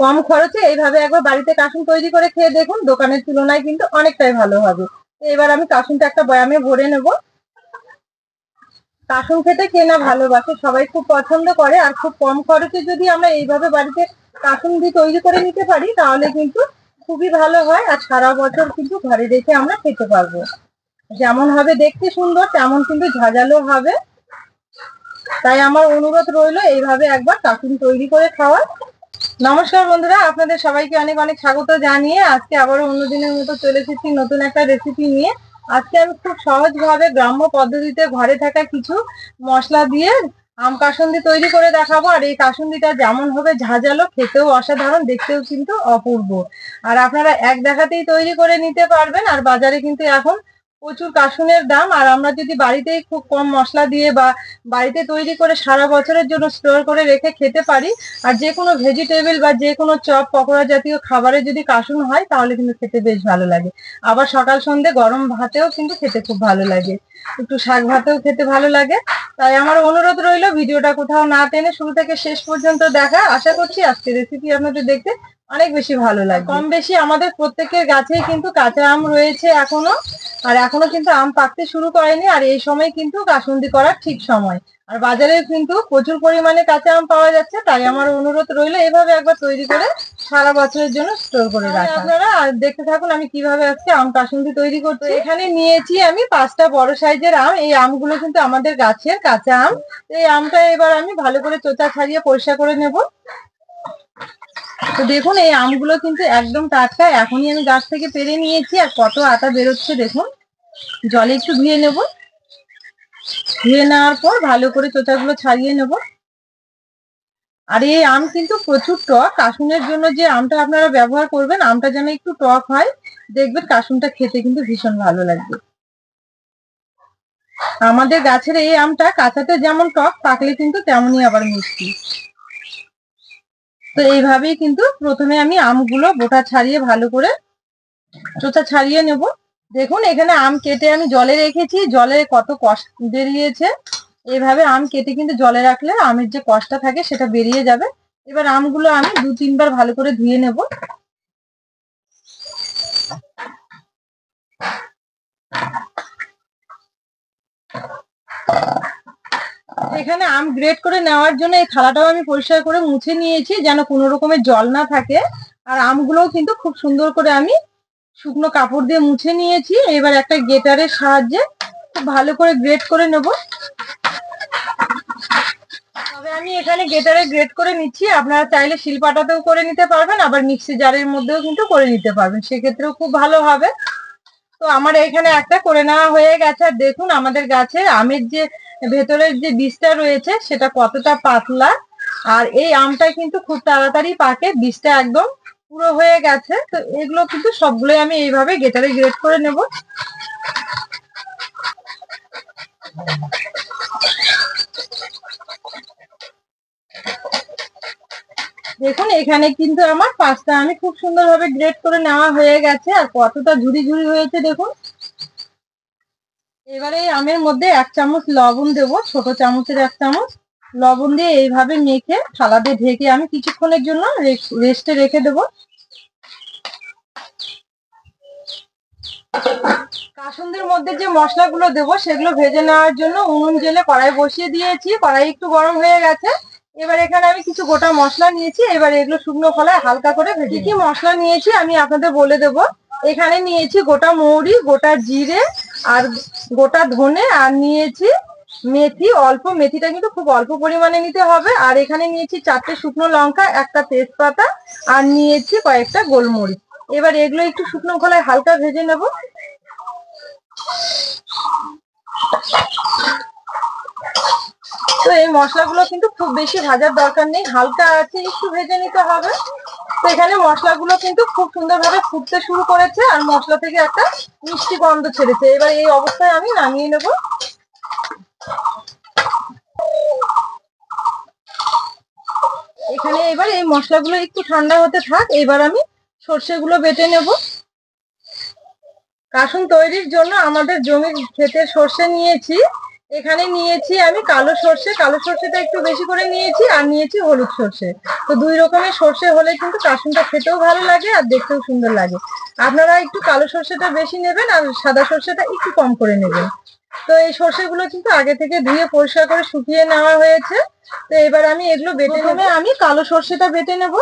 কম খরচে এইভাবে একবার বাড়িতে কাসুন তৈরি করে খেয়ে দেখুন, দোকানের তুলনায় কিন্তু অনেকটাই ভালো হবে। এবার আমি কাসুনটা একটা বয়ামে ভরে নেব। কাসুন খেতে কে না ভালোবাসে, সবাই খুব পছন্দ করে। আর খুব কম খরচে যদি আমরা এইভাবে বাড়িতে কাসুন্দি তৈরি করে নিতে পারি তাহলে কিন্তু খুবই ভালো হয়, আর সারা বছর কিন্তু ঘরে রেখে আমরা খেতে পারবো। যেমন হবে দেখতে সুন্দর তেমন কিন্তু ঝাঁঝালো হবে। তাই আমার অনুরোধ রইলো এইভাবে একবার কাসুন তৈরি করে খাওয়ার। নমস্কার বন্ধুরা, আপনাদের সবাইকে অনেক অনেক স্বাগত জানিয়ে আজকে আবারও অন্যদিনের মতো চলে এসেছি নতুন একটা রেসিপি নিয়ে। আজকে আমি খুব সহজভাবে গ্রাম্য পদ্ধতিতে ঘরে থাকা কিছু মশলা দিয়ে আম কাসুন্দি তৈরি করে দেখাবো। আর এই কাসুন্দিটা যেমন হবে ঝাঁঝালো, খেতেও অসাধারণ, দেখতেও কিন্তু অপূর্ব। আর আপনারা এক দেখাতেই তৈরি করে নিতে পারবেন। আর বাজারে কিন্তু এখন প্রচুর কাসুনের দাম। আর আমরা যদি বাড়িতেই খুব কম মশলা দিয়ে বা বাড়িতে তৈরি করে সারা বছরের জন্য স্টোর করে রেখে খেতে পারি, আর যে কোনো ভেজিটেবল বা যে কোনো চপ পকোড়া জাতীয় খাবারে যদি কাসুন হয় তাহলে কিন্তু খেতে বেশ ভালো লাগে। আবার সকাল সন্ধ্যে গরম ভাতেও কিন্তু খেতে খুব ভালো লাগে, একটু শাক ভাতেও খেতে ভালো লাগে। তাই আমার অনুরোধ রইলো ভিডিওটা কোথাও না টেনে শুরু থেকে শেষ পর্যন্ত দেখা। আশা করছি আজকের রেসিপি আপনাদের দেখতে অনেক বেশি ভালো লাগে। কম বেশি আমাদের প্রত্যেকের গাছেই কিন্তু কাঁচা আম রয়েছে এখনো, আর এখনো কিন্তু আম পাকতে শুরু করেনি। আর এই সময় কিন্তু কাসুন্দি করার ঠিক সময়। আর বাজারে কিন্তু প্রচুর পরিমাণে কাঁচা আম পাওয়া যাচ্ছে। তাই আমার অনুরোধ রইলো এভাবে একবার তৈরি করে সারা বছরের জন্য স্টোর করে রাখা। আপনারা আর দেখতে থাকুন আমি কিভাবে আজকে আম কাসুন্দি তৈরি করছি। এখানে নিয়েছি আমি 5টা বড় সাইজের আম। এই আমগুলো কিন্তু আমাদের গাছের কাঁচা আম। এই আমটা এবার আমি ভালো করে চোচা ছাড়িয়ে পরিষ্কার করে নেব। তো দেখুন এই আমগুলো কিন্তু একদম টাটকা, এখনই আমি গাছ থেকে পেরে নিয়েছি। আর কত আটা বেরোচ্ছে দেখুন। জলে একটু ধুয়ে নেব, ধুয়ে নেওয়ার পর ভালো করে চোচাগুলো ছাড়িয়ে নেব। আর এই আম কিন্তু প্রচুর টক। কাসুনের জন্য যে আমটা আপনারা ব্যবহার করবেন, আমটা যেন একটু টক হয়, দেখবেন কাসুনটা খেতে কিন্তু ভীষণ ভালো লাগবে। আমাদের গাছের এই আমটা কাঁচাতে যেমন টক, পাকলে কিন্তু তেমনই আবার মিষ্টি। তো এইভাবেই কিন্তু প্রথমে আমি আমগুলো বোটা ছাড়িয়ে ভালো করে চোচা ছাড়িয়ে নেব। দেখুন এখানে আম কেটে আমি জলে রেখেছি, জলে কত কষ বেরিয়েছে। এইভাবে আম কেটে কিন্তু জলে রাখলে আমের যে কষটা থাকে সেটা বেরিয়ে যাবে। এবার আমগুলো আমি 2-3 বার ভালো করে ধুয়ে নেব। এখানে আম গ্রেট করে নেওয়ার জন্য এই থালাটাও আমি পরিষ্কার করে মুছে নিয়েছি, যেন কোনো রকমের জল না থাকে। আর আমগুলোও কিন্তু খুব সুন্দর করে আমি শুকনো কাপড় দিয়ে মুছে নিয়েছি। এবার একটা গ্রেটারের সাহায্যে খুব ভালো করে গ্রেট করে নেব। তবে আমি এখানে গ্রেটারে গ্রেট করে নিচ্ছি, আপনারা চাইলে শিলপাটাতেও করে নিতে পারবেন, আবার মিক্সি জারের মধ্যেও কিন্তু করে নিতে পারবেন, সেক্ষেত্রেও খুব ভালো হবে। তো আমার এখানে একটা করে নেওয়া হয়ে গেছে। আর দেখুন আমাদের গাছে আমের যে ভেতরের যে বীজটা রয়েছে সেটা কতটা পাতলা। আর এই আমটা কিন্তু খুব তাড়াতাড়ি পাকে, বীজটা একদম পুরো হয়ে গেছে। তো এগুলো কিন্তু সবগুলোই আমি এইভাবে গ্রেটারে গ্রেট করে নেব। দেখুন এখানে কিন্তু আমার 5টা আমি খুব সুন্দরভাবে গ্রেট করে নেওয়া হয়ে গেছে। আর কতটা ঝুরি ঝুরি হয়েছে দেখুন। এবারে এই আমের মধ্যে 1 চামচ লবণ দেবো, ছোট চামচের 1 চামচ লবণ দিয়ে এইভাবে মেখে থালাতে ঢেকে আমি কিছুক্ষণের জন্য রেস্টে রেখে দেবো। কাসুন্দির মধ্যে যে মশলাগুলো দেবো সেগুলো ভেজে নেওয়ার জন্য উনুন জেলে কড়াই বসিয়ে দিয়েছি। কড়াই একটু গরম হয়ে গেছে। এবার এখানে আমি কিছু গোটা মশলা নিয়েছি, এবার এগুলো শুকনো খোলায় হালকা করে ভেজে। কি মশলা নিয়েছি আমি আপনাদের বলে দেব। এখানে নিয়েছি গোটা মৌরি, গোটা জিরে, আর গোটা ধনে, আর নিয়েছি মেথি অল্প। মেথিটা কিন্তু খুব অল্প পরিমাণে নিতে হবে। আর এখানে নিয়েছি 4টে শুকনো লঙ্কা, একটা তেজপাতা, আর নিয়েছি কয়েকটা গোলমরিচ। এবার এগুলো একটু শুকনো খোলায় হালকা ভেজে নেব। তো এই মশলাগুলো কিন্তু খুব বেশি ভাজার দরকার নেই, হালকা আছে একটু ভেজে নিতে হবে। তো এখানে মশলাগুলো কিন্তু খুব সুন্দরভাবে ফুটতে শুরু করেছে, আর মশলা থেকে একটা মিষ্টি গন্ধ ছেড়েছে। এবার এই অবস্থায় আমি নামিয়ে নেব। এখানে এবার এই মশলাগুলো একটু ঠান্ডা হতে থাক, এবার আমি সর্ষেগুলো বেটে নেব। কাসুন তৈরির জন্য আমাদের জমির ক্ষেতের সর্ষে নিয়েছি, এখানে নিয়েছি আমি কালো সর্ষেটা একটু বেশি করে নিয়েছি, আর নিয়েছি হলুদ সর্ষে। তো দুই রকমের সর্ষে হলে কিন্তু কাসুনটা খেতেও ভালো লাগে আর দেখতেও সুন্দর লাগে। আপনারা একটু কালো সর্ষেটা বেশি নেবেন আর সাদা সর্ষেটা একটু কম করে নেবেন। তো এই সর্ষেগুলো কিন্তু আগে থেকে ধুয়ে পরিষ্কার করে শুকিয়ে নেওয়া হয়েছে। তো এবার আমি এগুলো বেটে নেবো। আমি কালো সর্ষেটা বেটে নেব।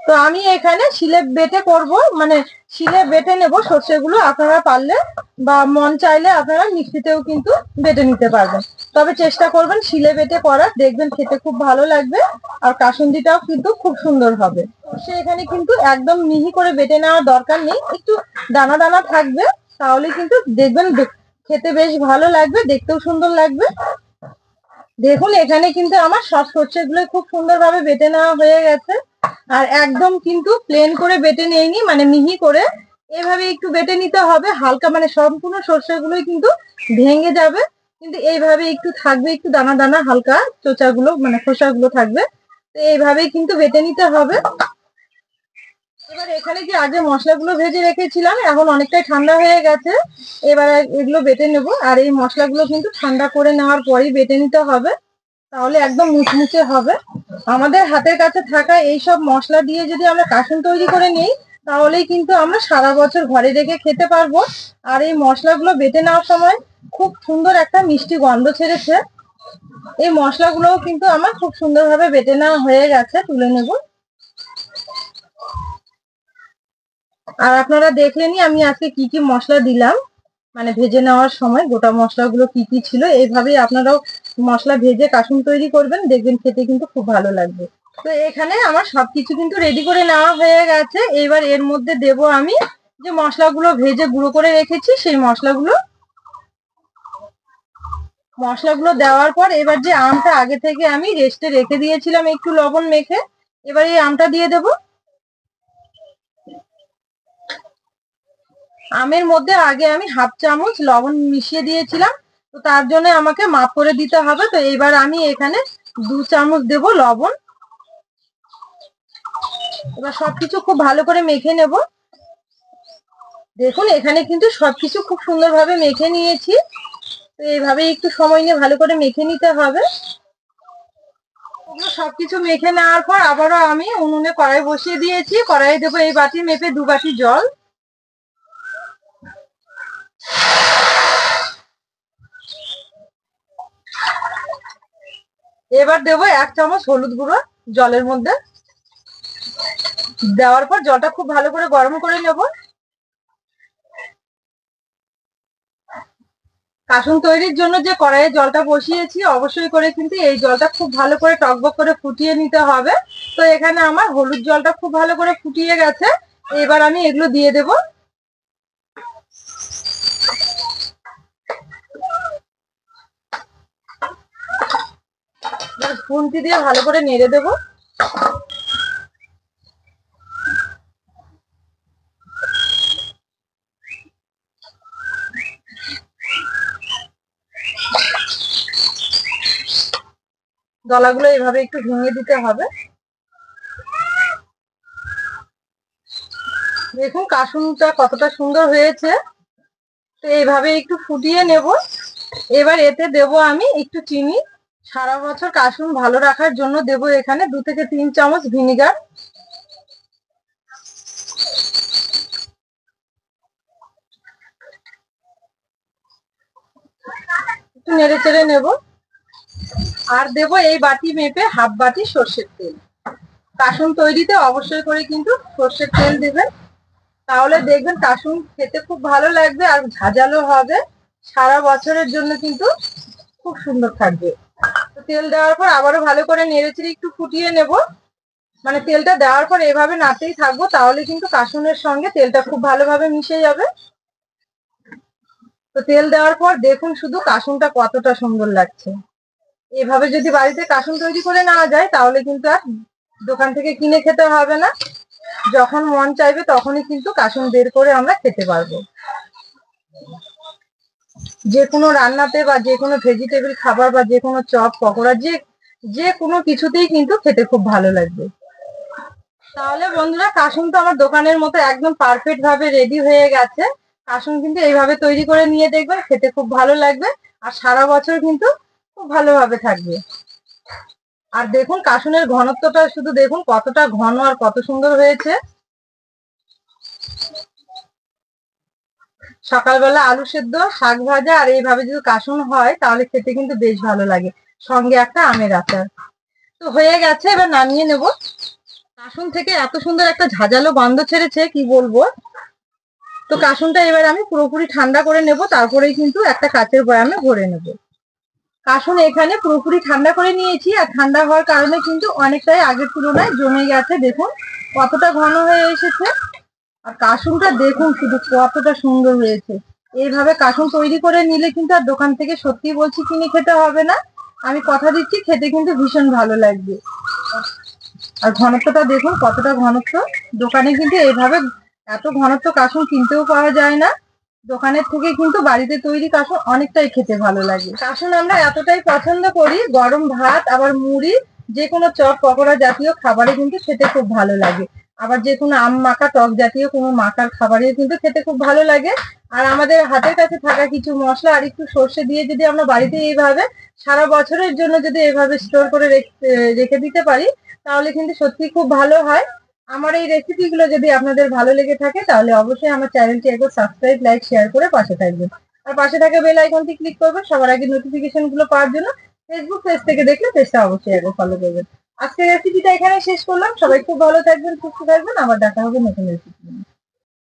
তো আমি এখানে শিলে বেটে করব, মানে শিলে বেটে নেব সর্ষেগুলো। আপনারা পারলে বা মন চাইলে আপনারা মিক্সিতেও কিন্তু বেটে নিতে পারবেন, তবে চেষ্টা করবেন শিলে বেটে করার, দেখবেন খেতে খুব ভালো লাগবে আর কাসুন্দিটাও কিন্তু খুব সুন্দর হবে। সে এখানে কিন্তু একদম মিহি করে বেটে নেওয়ার দরকার নেই, একটু দানা দানা থাকবে, তাহলে কিন্তু দেখবেন খেতে বেশ ভালো লাগবে, দেখতেও সুন্দর লাগবে। দেখুন এখানে কিন্তু আমার সব সর্ষেগুলো খুব সুন্দরভাবে বেটে নেওয়া হয়ে গেছে। আর একদম কিন্তু প্লেন করে বেটে নেইনি, মানে মিহি করে এভাবে একটু বেটে নিতে হবে হালকা, মানে সম্পূর্ণ সর্ষেগুলোই কিন্তু ভেঙে যাবে, কিন্তু এইভাবে একটু থাকবে, একটু দানা দানা হালকা চোচাগুলো মানে খোসাগুলো থাকবে। তো এইভাবেই কিন্তু বেটে নিতে হবে। এবার এখানে যে আগে মশলাগুলো ভেজে রেখেছিলাম এখন অনেকটাই ঠান্ডা হয়ে গেছে, এবার এগুলো বেটে নেব। আর এই মশলাগুলো কিন্তু ঠান্ডা করে নেওয়ার পরেই বেটে নিতে হবে, তাহলে একদম মুচমুচে হবে। আমাদের হাতের কাছে থাকা এইসব মশলা দিয়ে যদি আমরা কাসুন তৈরি করে নিই, তাহলেই কিন্তু আমরা সারা বছর ঘরে রেখে খেতে পারবো। আর এই মশলাগুলো বেটে নেওয়ার সময় খুব সুন্দর একটা মিষ্টি গন্ধ ছেড়েছে। এই মশলাগুলোও কিন্তু আমার খুব সুন্দরভাবে বেটে নেওয়া হয়ে গেছে, তুলে নেব। আর আপনারা দেখলেনই আমি আজকে কি কি মশলা দিলাম, মানে ভেজে নেওয়ার সময় গোটা মশলাগুলো কি কি ছিল। এইভাবেই আপনারাও মশলা ভেজে কাসুন তৈরি করবেন, দেখবেন খেতে কিন্তু খুব ভালো লাগবে। তো এখানে আমার সবকিছু কিন্তু রেডি করে নেওয়া হয়ে গেছে। এবার এর মধ্যে দেব আমি যে মশলাগুলো ভেজে গুঁড়ো করে রেখেছি, সেই মশলাগুলো দেওয়ার পর এবার যে আমটা আগে থেকে আমি রেস্টে রেখে দিয়েছিলাম একটু লবণ মেখে, এবার এই আমটা দিয়ে দেব। আমের মধ্যে আগে আমি হাফ চামচ লবণ মিশিয়ে দিয়েছিলাম, তো তার জন্য আমাকে মাপ করে দিতে হবে। তো এবার আমি এখানে 2 চামচ দেব লবণ। এবার সবকিছু খুব ভালো করে মেখে নেব। দেখুন এখানে কিন্তু সবকিছু খুব সুন্দরভাবে মেখে নিয়েছি। তো এইভাবে একটু সময় নিয়ে ভালো করে মেখে নিতে হবে। সবকিছু মেখে নেওয়ার পর আবারও আমি উনুনে কড়াই বসিয়ে দিয়েছি। কড়াই দেবো এই বাটি মেপে 2 বাটি জল। এবার দেবো 1 চামচ হলুদ গুঁড়ো জলের মধ্যে। দেওয়ার পর জলটা খুব ভালো করে গরম করে নেব। কাসুন তৈরির জন্য যে কড়াইয়ে জলটা বসিয়েছি, অবশ্যই করে কিন্তু এই জলটা খুব ভালো করে টকবক করে ফুটিয়ে নিতে হবে। তো এখানে আমার হলুদ জলটা খুব ভালো করে ফুটিয়ে গেছে। এবার আমি এগুলো দিয়ে দেব। খুন্তি দিয়ে ভালো করে নেড়ে দেব। দলাগুলো এভাবে একটু ভেঙে দিতে হবে। দেখুন কাসুনটা কতটা সুন্দর হয়েছে। তো এইভাবে একটু ফুটিয়ে নেব। এবার এতে দেব আমি একটু চিনি। সারা বছর কাসুন ভালো রাখার জন্য দেব এখানে 2 থেকে 3 চামচ ভিনিগার। একটু নেড়ে চেড়ে নেব। আর দেব এই বাটি মেপে হাফ বাটি সর্ষের তেল। কাসুন তৈরিতে অবশ্যই করে কিন্তু সর্ষের তেল দেবেন, তাহলে দেখবেন কাসুন খেতে খুব ভালো লাগবে আর ঝাঁঝালো হবে। সারা বছরের জন্য কিন্তু খুব সুন্দর থাকবে। তো তেল দেওয়ার পর আবারও ভালো করে নেড়েচেড়ে একটু ফুটিয়ে নেব। মানে তেলটা দেওয়ার পর এভাবে নাড়তেই থাকবো, তাহলে কিন্তু কাসুনের সঙ্গে তেলটা খুব ভালোভাবে মিশে যাবে। তো তেল দেওয়ার পর দেখুন শুধু কাসুনটা কতটা সুন্দর লাগছে। এভাবে যদি বাড়িতে কাসুন তৈরি করে নেওয়া যায়, তাহলে কিন্তু আর দোকান থেকে কিনে খেতে হবে না। যখন মন চাইবে তখনই কিন্তু কাসুন বের করে আমরা খেতে পারবো। যে কোনো রান্নাতে বা যে কোনো ভেজিটেবল খাবার বা যে কোনো চপ পকোড়া যে কোনো কিছুতেই কিন্তু খেতে খুব ভালো লাগবে। তাহলে বন্ধুরা কাসুন তো আমার দোকানের মতো একদম পারফেক্ট ভাবে রেডি হয়ে গেছে। কাসুন কিন্তু এইভাবে তৈরি করে নিয়ে দেখবেন, খেতে খুব ভালো লাগবে আর সারা বছর কিন্তু খুব ভালোভাবে থাকবে। আর দেখুন কাসুনের ঘনত্বটা শুধু দেখুন কতটা ঘন আর কত সুন্দর হয়েছে। সকালবেলা আলু সেদ্ধ, শাক ভাজা আর এইভাবে যদি কাসুন হয় তাহলে খেতে কিন্তু বেশ ভালো লাগে, সঙ্গে একটা আমের আচার। তো হয়ে গেছে, এবার নামিয়ে নেব। কাসুন থেকে এত সুন্দর একটা ঝাঁঝালো গন্ধ ছেড়েছে কি বলবো। তো কাসুনটা এবার আমি পুরোপুরি ঠান্ডা করে নেব, তারপরেই কিন্তু একটা কাচের বয়ামে ভরে নেব। কাসুন এখানে পুরোপুরি ঠান্ডা করে নিয়েছি, আর ঠান্ডা হওয়ার কারণে কিন্তু অনেকটাই আগের তুলনায় জমে গেছে। দেখুন কতটা ঘন হয়ে এসেছে। আর কাসুনটা দেখুন শুধু কতটা সুন্দর হয়েছে। এইভাবে কাসুন তৈরি করে নিলে কিন্তু আর দোকান থেকে সত্যি বলছি কিনে খেতে হবে না। আমি কথা দিচ্ছি খেতে কিন্তু ভীষণ ভালো লাগবে। আর ঘনত্বটা দেখুন কতটা ঘনত্ব। দোকানে কিন্তু এইভাবে এত ঘনত্ব কাসুন কিনতেও পাওয়া যায় না। দোকানের থেকে কিন্তু বাড়িতে তৈরি কাসুন অনেকটাই খেতে ভালো লাগে। কাসুন আমরা এতটাই পছন্দ করি, গরম ভাত আবার মুড়ি, যে কোনো চপ পকোড়া জাতীয় খাবারে কিন্তু খেতে খুব ভালো লাগে। আবার যে কোনো আম মাখা টক জাতীয় কোনো মাখার খাবারে কিন্তু খেতে খুব ভালো লাগে। আর আমাদের হাতের কাছে থাকা কিছু মশলা আর একটু সর্ষে দিয়ে যদি আমরা বাড়িতে এইভাবে সারা বছরের জন্য যদি এইভাবে স্টোর করে রেখে দিতে পারি, তাহলে কিন্তু সত্যি খুব ভালো হয়। আমার এই রেসিপি গুলো যদি আপনাদের ভালো লেগে থাকে তাহলে অবশ্যই আমার চ্যানেলটি একবার সাবস্ক্রাইব, লাইক, শেয়ার করে পাশে থাকবেন। আর পাশে থাকা বেল আইকনটি ক্লিক করবেন সবার আগে নোটিফিকেশন গুলো পাওয়ার জন্য। ফেসবুক পেজ থেকে দেখলে পেজটা অবশ্যই একবার ফলো করবেন। আজকের রেসিপিটা এখানে শেষ করলাম। সবাই খুব ভালো থাকবেন, সুস্থ থাকবেন। আবার দেখা হবে নতুন রেসিপি।